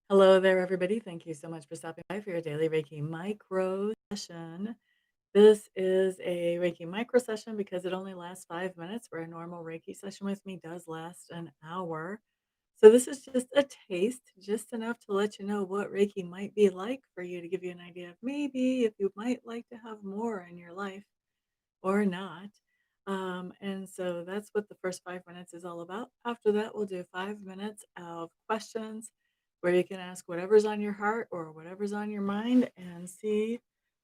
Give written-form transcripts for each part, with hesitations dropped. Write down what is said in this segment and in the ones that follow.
Hello there, everybody. Thank you so much for stopping by for your daily Reiki micro session. This is a Reiki micro session because it only lasts 5 minutes, where a normal Reiki session with me does last an hour. So, this is just a taste, just enough to let you know what Reiki might be like for you to give you an idea of maybe if you might like to have more in your life or not. And so that's what the first 5 minutes is all about. After that, we'll do 5 minutes of questions where you can ask whatever's on your heart or whatever's on your mind and see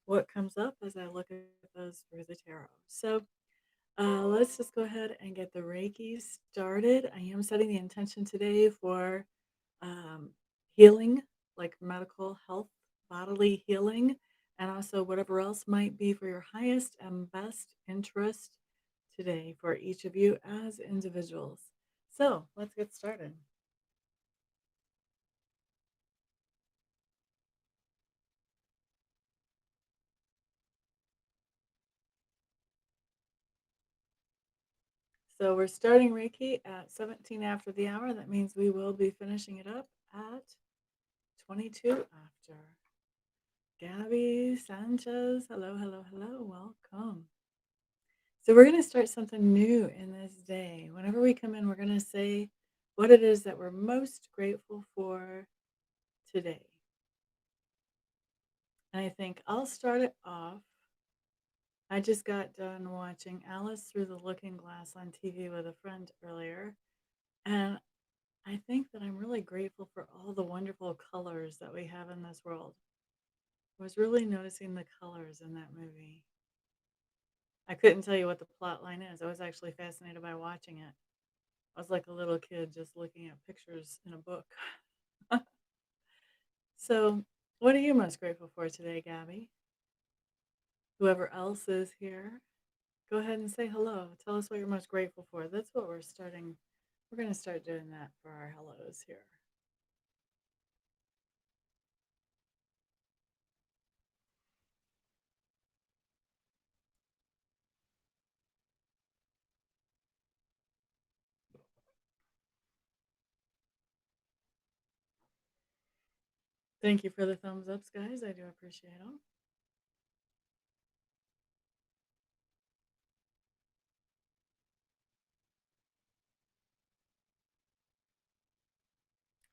what comes up as I look at those through the tarot. So let's just go ahead and get the Reiki started. I am setting the intention today for um, healing, like medical health, bodily healing, and also whatever else might be for your highest and best interest today for each of you as individuals. So let's get started. So we're starting Reiki at 17 after the hour. That means we will be finishing it up at 22 after. Gabby Sanchez, hello, hello, hello, welcome. So we're going to start something new in this day. Whenever we come in, we're going to say what it is that we're most grateful for today. And I think I'll start it off. I just got done watching Alice Through the Looking Glass on TV with a friend earlier. And I think that I'm really grateful for all the wonderful colors that we have in this world. I was really noticing the colors in that movie. I couldn't tell you what the plot line is. I was actually fascinated by watching it. I was like a little kid just looking at pictures in a book. So, what are you most grateful for today, Gabby? Whoever else is here, go ahead and say hello. Tell us what you're most grateful for. That's what we're starting. We're going to start doing that for our hellos here. Thank you for the thumbs ups, guys. I do appreciate them.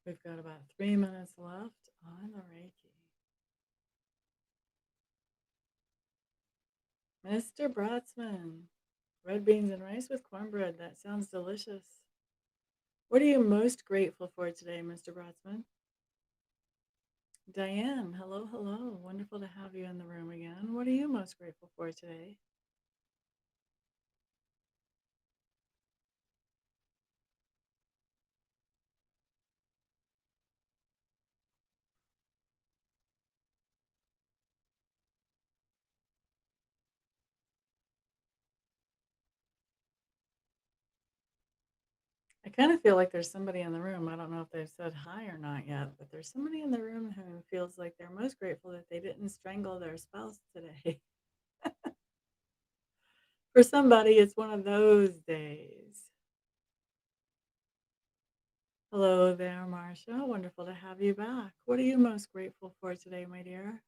We've got about 3 minutes left on the Reiki. Mr. Brotzman, red beans and rice with cornbread. That sounds delicious. What are you most grateful for today, Mr. Brotzman? Diane, hello, hello. Wonderful to have you in the room again. What are you most grateful for today? I kind of feel like there's somebody in the room. I don't know if they've said hi or not yet, but there's somebody in the room who feels like they're most grateful that they didn't strangle their spouse today. For somebody, it's one of those days. Hello there, Marcia. Wonderful to have you back. What are you most grateful for today, my dear?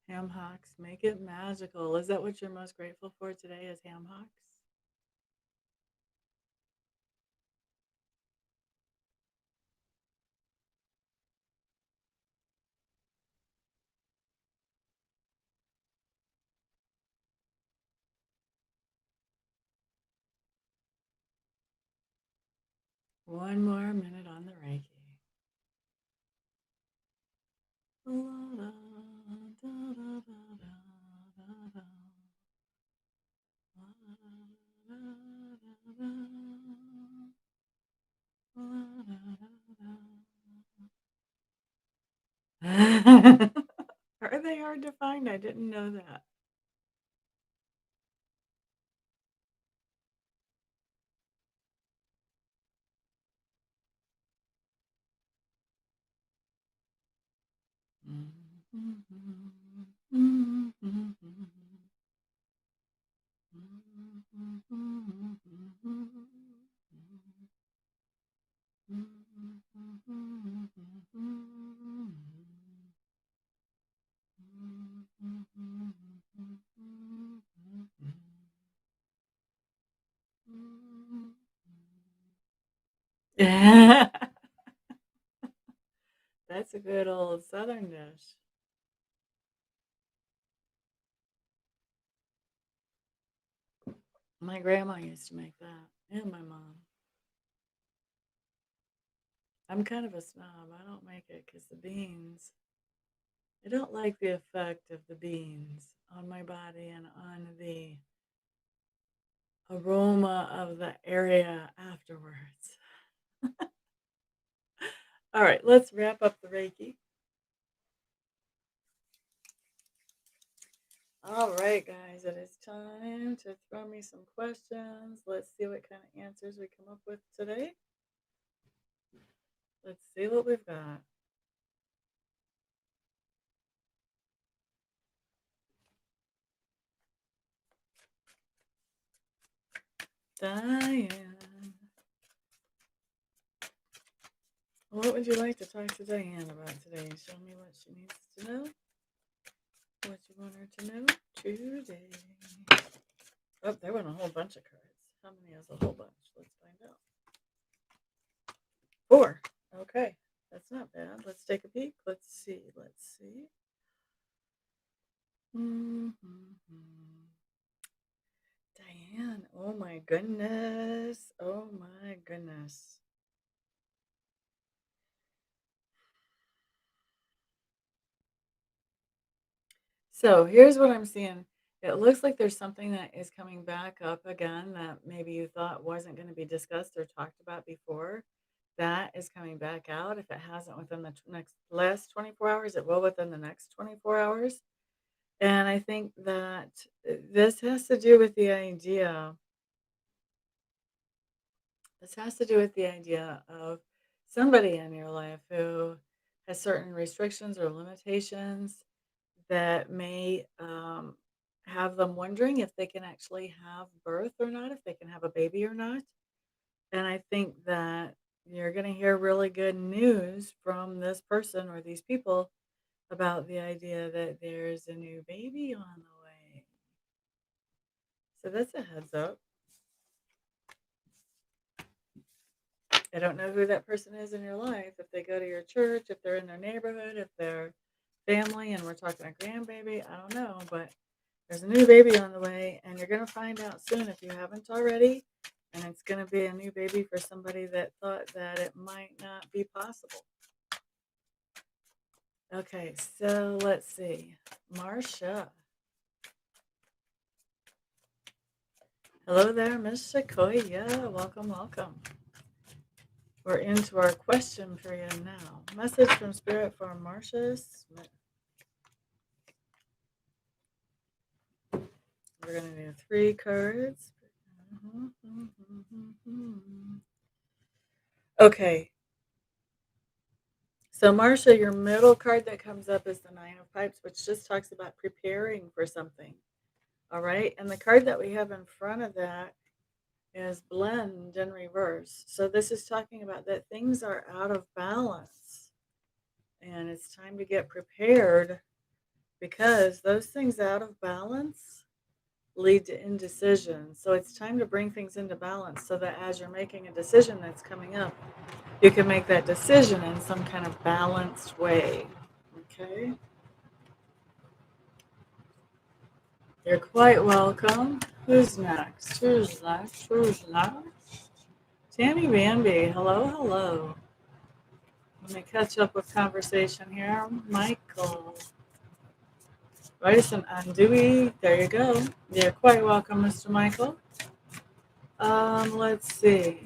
Ham hocks, make it magical. Is that what you're most grateful for today? Is ham hocks? One more minute on the Reiki. Are they hard to find? I didn't know that. That's a good old Southern dish. My grandma used to make that, and my mom. I'm kind of a snob. I don't make it because the beans, I don't like the effect of the beans on my body and on the aroma of the area afterwards. All right, let's wrap up the Reiki. All right, guys, it is time to throw me some questions. Let's see what kind of answers we come up with today. Let's see what we've got. Diane. What would you like to talk to Diane about today? Show me what she needs to know. What you want her to know today. Oh, there went a whole bunch of cards. How many is a whole bunch? Let's find out. 4. Okay. That's not bad. Let's take a peek. Let's see. Let's see. Hmm. Diane. Oh my goodness. Oh my goodness. So here's what I'm seeing. It looks like there's something that is coming back up again that maybe you thought wasn't going to be discussed or talked about before. That is coming back out. If it hasn't within the next last 24 hours, it will within the next 24 hours. And I think that this has to do with the idea, this has to do with the idea of somebody in your life who has certain restrictions or limitations that may have them wondering if they can actually have birth or not, if they can have a baby or not. And I think that you're going to hear really good news from this person or these people about the idea that there's a new baby on the way. So that's a heads up. I don't know who that person is in your life, if they go to your church, if they're in their neighborhood, if they're family, and we're talking a grandbaby. I don't know, but there's a new baby on the way, and you're going to find out soon if you haven't already. And it's going to be a new baby for somebody that thought that it might not be possible. Okay, so let's see. Marcia. Hello there, Miss Sequoia. Welcome, welcome. We're into our question period now. Message from Spirit for Marcia Smith. We're going to do 3 cards. Okay. So, Marcia, your middle card that comes up is the 9 of Pipes, which just talks about preparing for something. All right. And the card that we have in front of that is Blend in reverse. So, this is talking about that things are out of balance and it's time to get prepared because those things out of balance lead to indecision. So it's time to bring things into balance so that as you're making a decision that's coming up, you can make that decision in some kind of balanced way. Okay. You're quite welcome. Who's next? Who's next? Who's next? Tammy Bambi. Hello, hello. Let me catch up with conversation here. Michael. Bryson Andui. There you go. You're quite welcome, Mr. Michael. Let's see.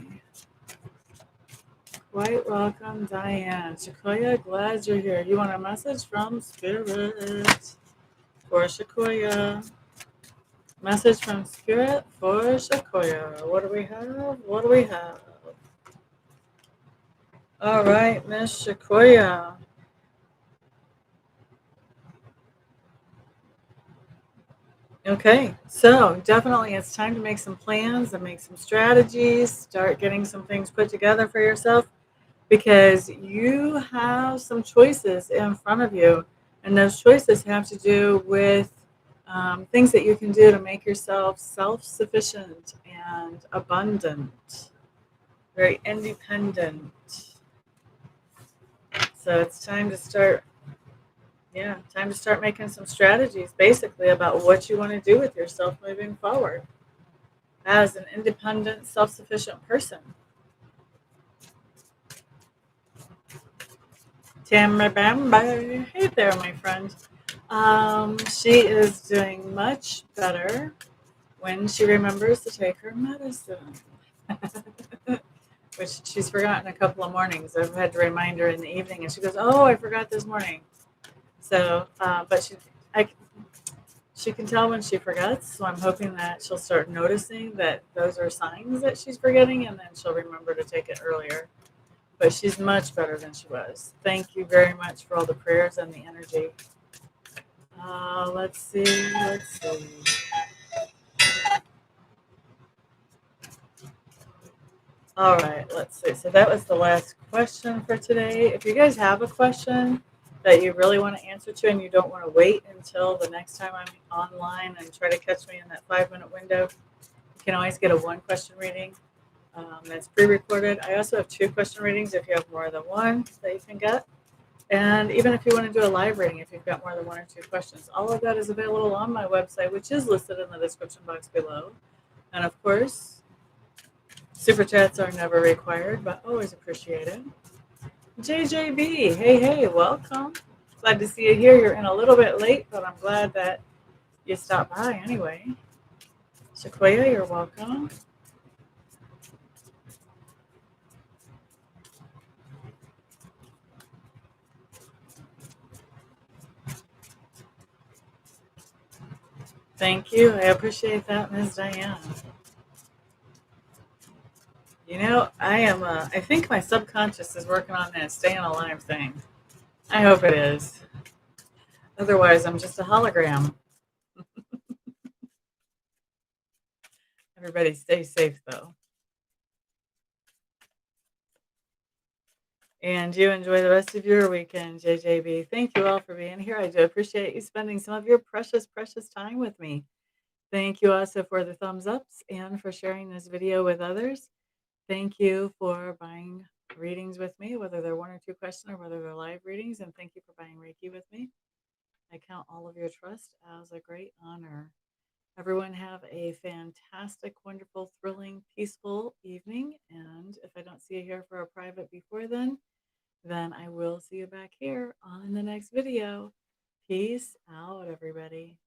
Quite welcome, Diane. Sequoia, glad you're here. You want a message from Spirit for Sequoia? Message from Spirit for Sequoia. What do we have? What do we have? All right, Miss Sequoia. Okay, so definitely it's time to make some plans and make some strategies, start getting some things put together for yourself because you have some choices in front of you. And those choices have to do with things that you can do to make yourself self sufficient and abundant. very independent. So it's time to start, yeah, time to start making some strategies basically about what you want to do with yourself moving forward as an independent, self sufficient person. Tamra Bamba. Hey there, my friend. She is doing much better when she remembers to take her medicine, which she's forgotten a couple of mornings. I've had to remind her in the evening, and she goes, "Oh, I forgot this morning." So, but I, she can tell when she forgets. So I'm hoping that she'll start noticing that those are signs that she's forgetting, and then she'll remember to take it earlier. But she's much better than she was. Thank you very much for all the prayers and the energy. Let's see. Let's see. All right, let's see. So that was the last question for today. If you guys have a question that you really want to answer to and you don't want to wait until the next time I'm online and try to catch me in that 5 minute window, you can always get a one question reading that's pre recorded. I also have two question readings if you have more than one that you can get. And even if you want to do a live reading, if you've got more than one or two questions, all of that is available on my website, which is listed in the description box below. And of course, super chats are never required, but always appreciated. JJB, hey, welcome. Glad to see you here. You're in a little bit late, but I'm glad that you stopped by anyway. Sequoia, you're welcome. Thank you. I appreciate that, Ms. Diane. You know, I think my subconscious is working on that staying alive thing. I hope it is. Otherwise, I'm just a hologram. Everybody stay safe, though. And you enjoy the rest of your weekend, JJB. Thank you all for being here. I do appreciate you spending some of your precious, precious time with me. Thank you also for the thumbs ups and for sharing this video with others. Thank you for buying readings with me, whether they're one or two questions or whether they're live readings. And thank you for buying Reiki with me. I count all of your trust as a great honor. Everyone have a fantastic, wonderful, thrilling, peaceful evening. And if I don't see you here for a private before then I will see you back here on the next video. Peace out, everybody.